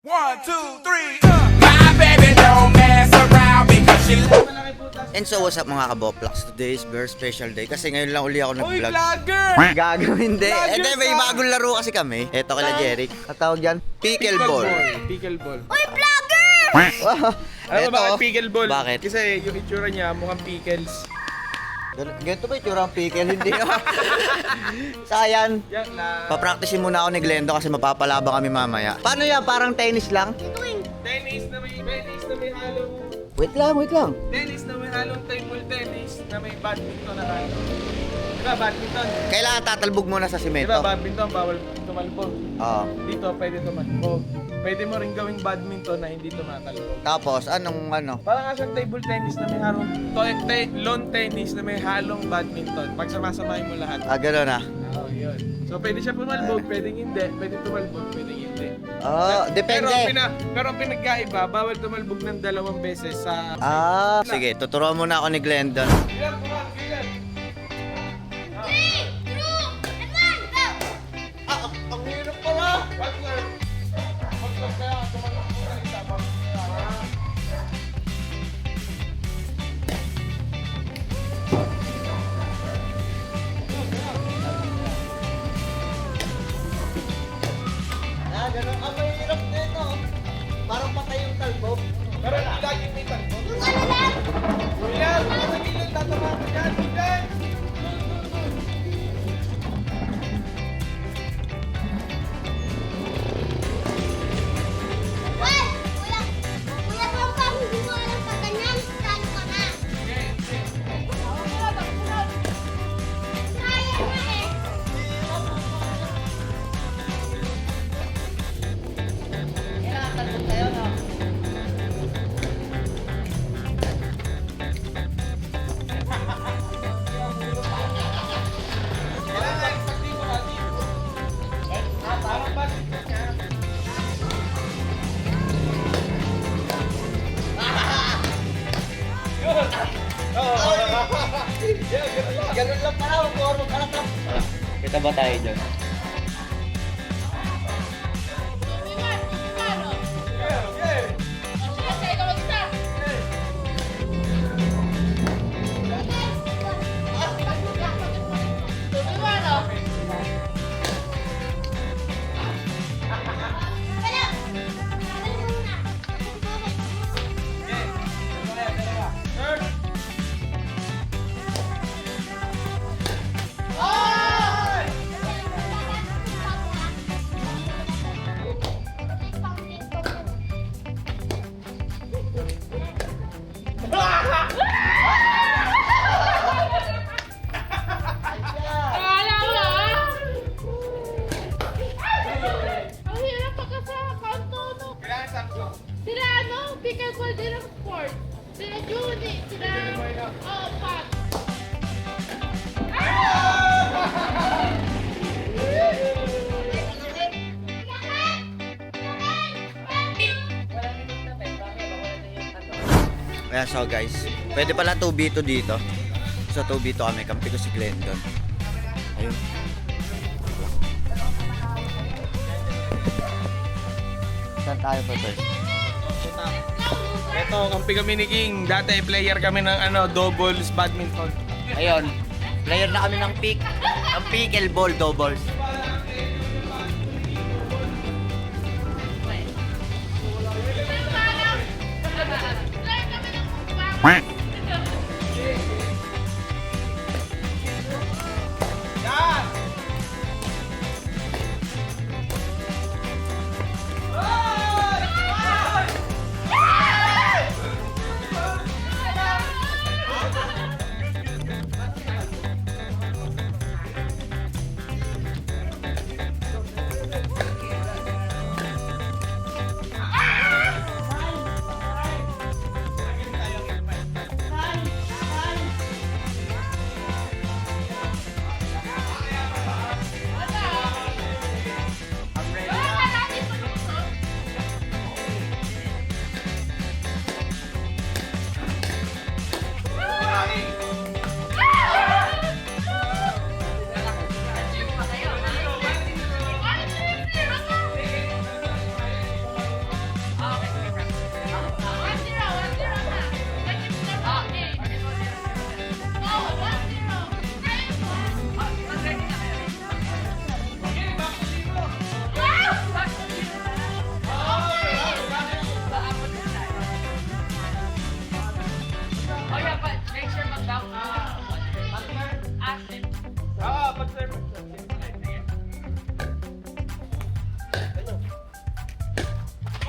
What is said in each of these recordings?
1, 2, 3, My baby don't mess around because she And so what's up mga kaboplox? Today is very special day kasi ngayon lang uli ako Uy, nag-vlog. vlogger! Gago, hindi. Vlogger Hindi, may ka. bagong laro kasi kami. Eto kala Jeric. Katawag yan, pickleball. Pickleball. Wow. Alam mo Eto. bakit pickleball? Bakit? Kasi yung itsura niya mukhang pickles. Ganito ba itsura ang pickle? Hindi naman. Sayan. Yan na. Papracticein muna ako ni Glendo kasi mapapalabang kami mamaya. Paano yan? Parang tennis lang? Tennis na may halong... Wait lang. Tennis na may halong table tennis na may badminton na halo. Diba badminton? Kailangan tatalbog muna sa Diba simento. badminton bawal tumalbog. Oo. Dito pwede tumalbog. Pwede mo rin gawing badminton na hindi tumatalbog. Tapos, anong ano? Parang nga siyang table tennis na may halong lawn tennis na may halong badminton. Pagsama-samahin mo lahat. Gano'n na. Oo, yun. So pwede siya pumalbog, pwedeng hindi. Pwede tumalbog, pwedeng hindi. Depende. Pero ang pinagkaiba, bawal tumalbog ng 2 beses sa... Sige, tuturuan muna ako ni Glendon. Ilan, kuhan, ilan? Ang hirap pala! Butler. Butler kaya, tumalbog muna isa. Gano'n. Ang mahirap nito. Parang patay yung talbog. Pero laging may talbog. Ilan, sa gilid, tatama ko dyan. Ilan? Ganun lang pala. Huwag ka lang. Kita ba tayo dyan? Sila ano, pickleball din ang sport. Sila Judy, sila... Oh, Pat. Ayan, so guys, pwede pala 2v2 dito. So 2v2 kami, kampi ko si Glendon. Ayun. Saan tayo pa first? Ito, kampi kami ni King. Dati player kami ng doubles badminton. Ayun, player na kami ng pickleball doubles. Yan!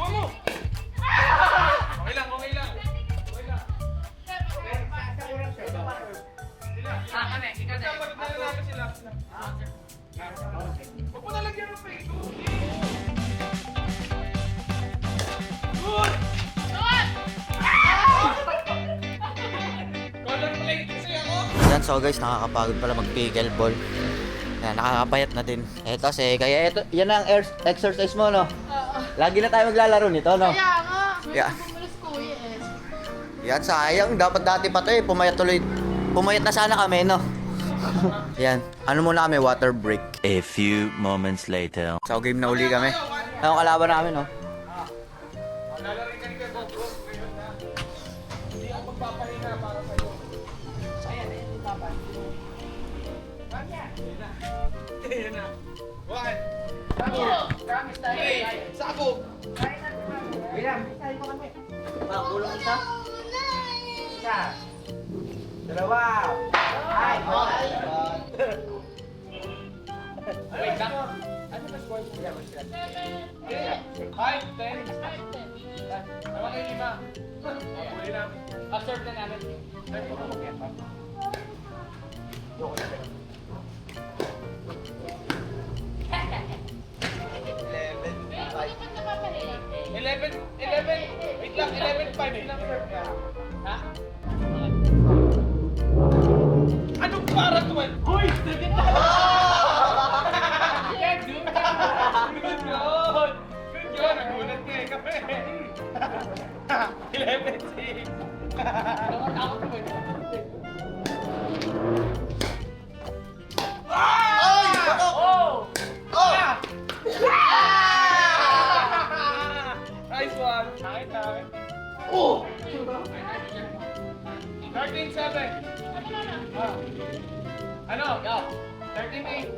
mo! Okay lang, okay lang. Okay lang. Dapat nalalaman sila. Huwag mo nalagyan ng fake. Good! Color plate kasi ako. Yan, so guys, nakakapagod pala mag-pickleball. Yan, nakakapayat na din. Eto, kaya ito, yan ang exercise mo, no? Lagi na tayo maglalaro nito, no? Kaya nga. Yeah. Bumulis kuya eh. Yan, sayang. Dapat dati pa to eh. Pumayat tuloy. Pumayat na sana kami, no? Yan. Ano muna kami? Water break. A few moments later. So, game na uli kami. Ano kalaban namin, no? Lalarin ka ni GoPro. Ngayon na. Hindi ako magpapahinga para sa'yo. Ayan, papahinga. Ayan na. One. Three. Sabog. Kulong isa. Dalawa. Ay, Wait lang. Ano ba score mo? 5, 10. Tama kayo 5. Huli namin. Observe na namin. Bakit ka napapahiya? 11. Wait lang, 11-5. Wait lang, sir. Ha? Anong para 12? Hoy! Good yun! Good yun! Nagulat nga eh kami. 11-6. Nakakot mo eh. Nice one! Nakit. Oh! 13-7. Ano? 13-8.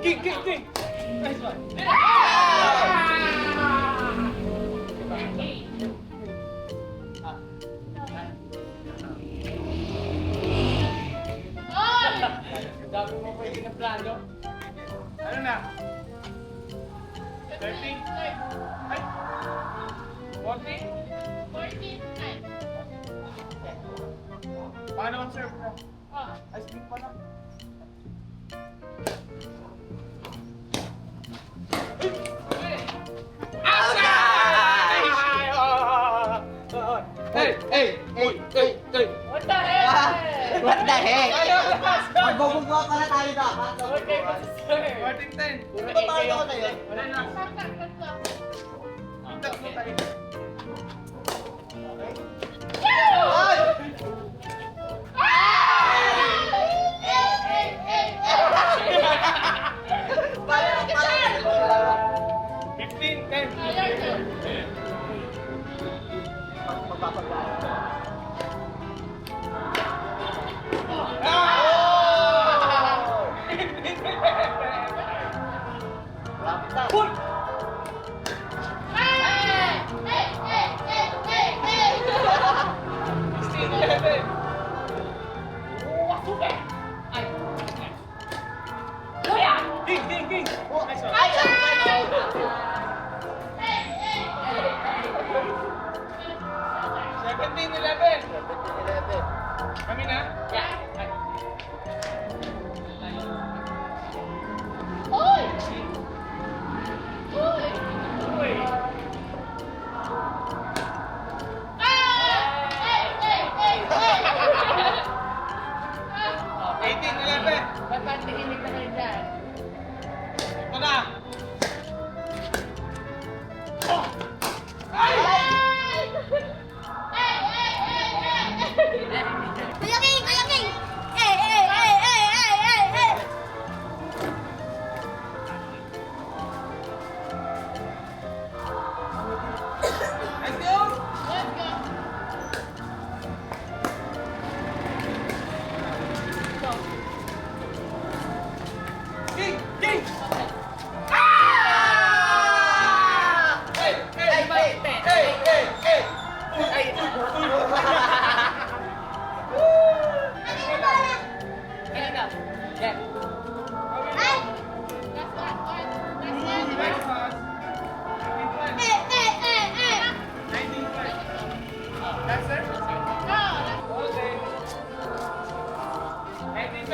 King! Nice one! Dami mo pwede na plano. Ano na? 13? Ay! 14? Paano ang serve mo? Ice cream pa lang. Hey! What the heck? What the heck? Ay, Magbubugwa pala tayo dapat. Okay, sir. 14-10. Ano ba tayo ko na yun? Wala na. Ay! 15-10.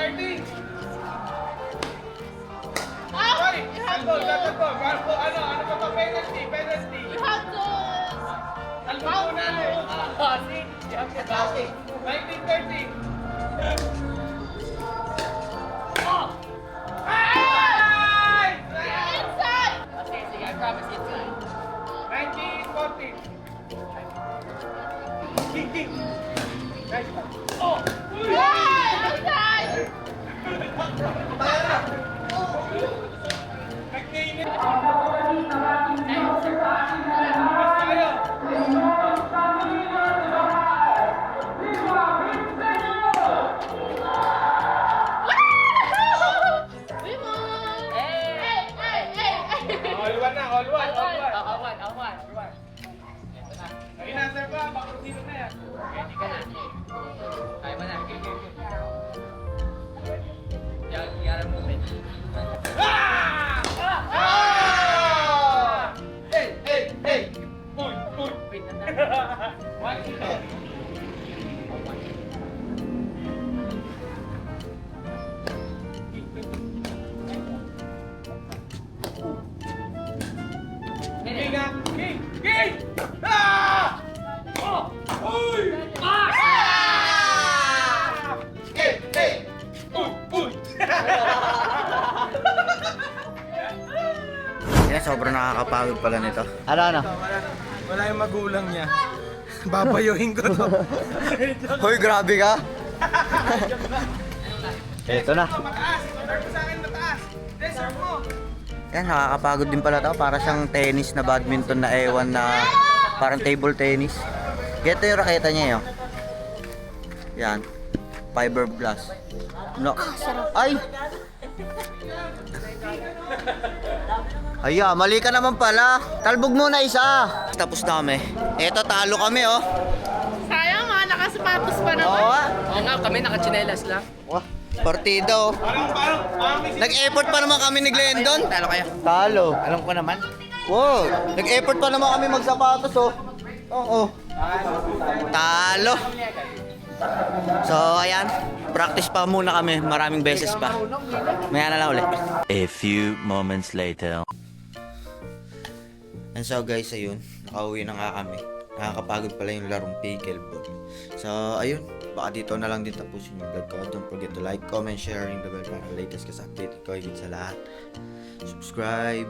30. Ah, Ay, you have salbo, to. salbo. Ano ba to? Penalty. You have to. Salbo po natin. See? You have to pass it. 1930. Ah! Ay! Inside. Okay, sige, I promise it's fine. 1940. King. Nice one. Oh! Yeah, outside. Nagkainit. Mas tayo. We won. Hey! Hey. All one na, all one. Awan. Ayun na, sir ba? Baka sino na yan. Ready ka na. Kaya mo na. Yara mo, Ben. Ah! Hey! Uy! Wait na. One, two, three. King ah! King! Ah! Oh! Uy! Ah! Hey! Uy! Yan, sobrang nakakapagod pala nito. Ano? Wala yung magulang niya. Babayuhin ko to. Hoy, grabe ka! Eto na. Mataas! Serve mo sa akin mataas! Hindi, serve mo! Yan, nakakapagod din pala to. Para siyang tennis na badminton na ewan na parang table tennis. Ito yung raketa niya yun. Yan. Fiberglass. No. Ay! Aya, mali ka naman pala. Talbog muna isa. Tapos na kami. Eto, talo kami oh. Sayang mga nakasapatos pa Oo naman. ah. Oo nga, kami nakachinelas lang. Wah, partida oh. Parang may Nag-effort pa naman kami ni Glendon. Talo kayo. Talo. Alam ko naman. Wow, nag-effort pa naman kami magsapatos oh. Oo. Talo. So, ayan. Practice pa muna kami. Maraming beses pa. Maya na lang ulit. A few moments later. And so guys, ayun. Nakauwi na nga kami. Nakakapagod pala yung larong pickleball. So, ayun. Baka dito na lang din tapusin yung vlog ko. Don't forget to like, comment, share, ring the bell para latest ka sa update ko higit sa lahat. Subscribe.